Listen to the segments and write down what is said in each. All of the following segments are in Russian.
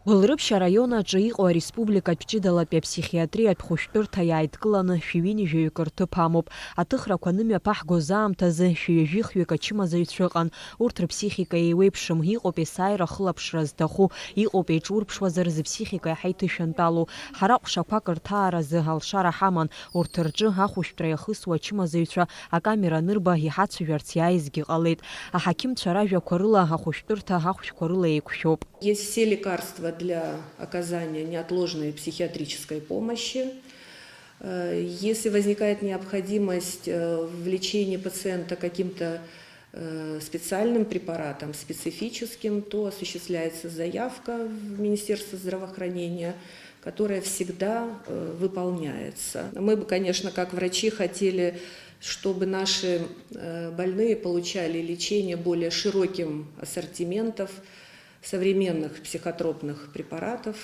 Гәылрыԥшьа араион аҿы иҟоу ареспубликатә ҷыдалатәи аԥсихиатриатә хәышәтәырҭа иааидкыланы шәиҩынҩажәаҩык рҭыԥ амоуп. Аҭыхрақәа нымҩаԥаҳгоз аамҭазы шәҩажәи-хҩык ачымазаҩцәа ыҟан. Урҭ рыԥсихика еиуеиԥшым, иҟоуп есааира хылаԥшра зҭаху, иҟоуп еиҿурԥшуазар зыԥсихика иаҳа иҭышәантәалоу. Ҳара ҟәшақәак рҭааразы алшара ҳаман. Урҭ рҿы ахәышәтәра иахысуа ачымазаҩцәа акамера анырба иҳацәажәарц иааизгьы ҟалеит. Аҳақьымцәа ражәақәа рыла ахәышәтәырҭа ахәшәқәа рыла еиқәшәоуп. Есть все лекарства для оказания неотложной психиатрической помощи. Если возникает необходимость в лечении пациента каким-то специальным препаратом, специфическим, то осуществляется заявка в Министерство здравоохранения, которая всегда выполняется. Мы бы, конечно, как врачи хотели, чтобы наши больные получали лечение более широким ассортиментом современных психотропных препаратов.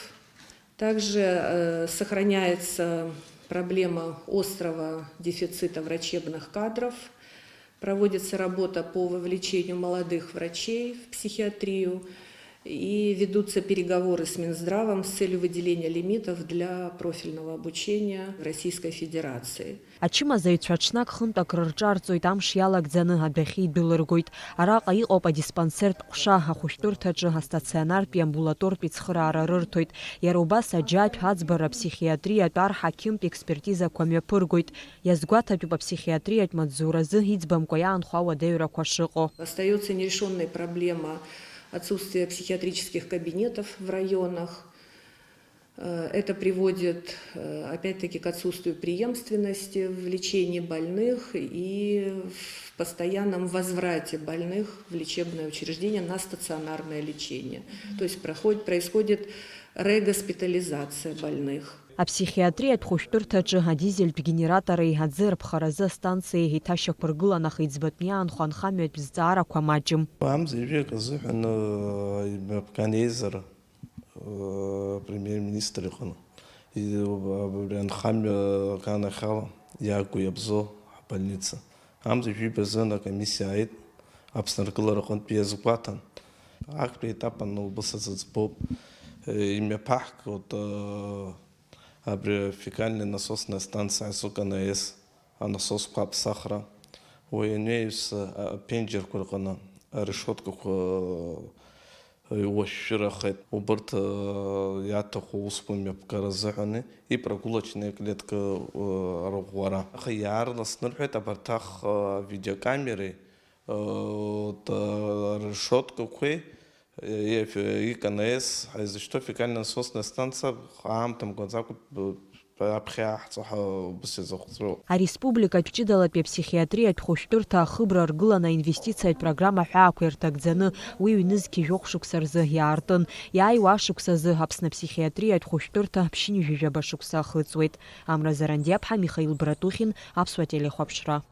Также сохраняется проблема острого дефицита врачебных кадров. Проводится работа по вовлечению молодых врачей в психиатрию. И ведутся переговоры с Минздравом с целью выделения лимитов для профильного обучения в Российской Федерации. Ачымазаҩцәа ҽнак хынтәак рырҿарҵоит, амш иалагӡаны адәахьы идәылыргоит. Араҟа иҟоуп адиспансертә ҟәша, ахәышәтәырҭаҿы астационартәи амбулатортәи цхыраара рырҭоит. Иара убас аџьатә, аӡбара, апсихиатриатә, арҳақьымтә експертизақәа мҩаԥыргоит. Иазгәаҭатәуп апсихиатриатә маҵзуразы иӡбамкәа иаанхо ауадаҩрақәа шыҟоу. Остается нерешенной проблема отсутствие психиатрических кабинетов в районах. Это приводит, опять-таки, к отсутствию преемственности в лечении больных и в постоянном возврате больных в лечебное учреждение на стационарное лечение. То есть происходит регоспитализация больных. Апсихиатриатә хәышәтәырҭаҿы адизельтә генератори аӡы рыԥхаразы астанциеи еиҭашьақәыргылан, аха иӡбатәны иаанхо анхамҩатә зҵаарақәа маҷым. Амзаҩжәик азыҳәан Канеизар премьер-министр иҟны абри анхамҩа канахьала иааго иабзо абольница. Амзаҩжәиб азын акомиссиа ааит, Аԥсны аргылара аҟнытә иазгәаҭан. Актәи етап анылбыс аӡыӡбоуп, имҩаԥаҳгоит абри фекальная насосная станция СУКНС, анасосқәа аԥсахра, уи аниаҩс аԥенџьырқәа рҟны арешоткақәа иуашәшәырахеит. Убырҭ иаҭаху усқәа мҩаԥгара азыҳәан ипрогулочная клетка арӷәӷәара. Аха иаарласны рҳәеит абарҭ видеокамереи арешоткақәеи ИКНС, изышьҭоу фекальная насосная станция аамҭа мгәаӡакәа аԥхьа аҳҵо убыс иазыхәҵәоуп. Ареспубликатә ҷыдалатәи аԥсихиатриатә хәышәтәырҭа ахыбра ргылан аинвестициатә программа ҳәаақәа ирҭагӡаны уи ҩнызқьи жәохә шықәса рзы иаартын. Иааиуа ашықәсазы Аԥсны аԥсихиатриатә хәышәтәырҭа ԥшьынҩажәижәаба шықәса ахыҵуеит. Амра Зарандиаԥҳа, Михаил Братухин, Аԥсуа телехәаԥшра.